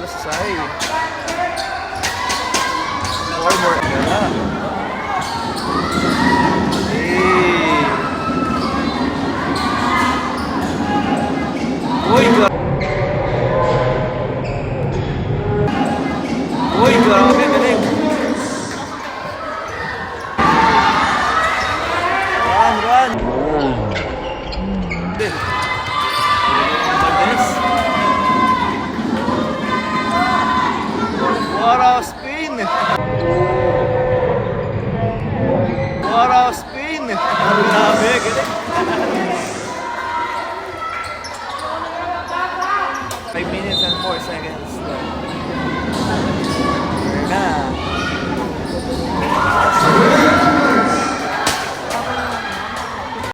Carlos Sai. 4 more. Yeah. Hey. Uy, uy, grabe, galing. Run. Valdez. What a spin! What a spin! Grabe, galing. 5 minutes and 4 seconds.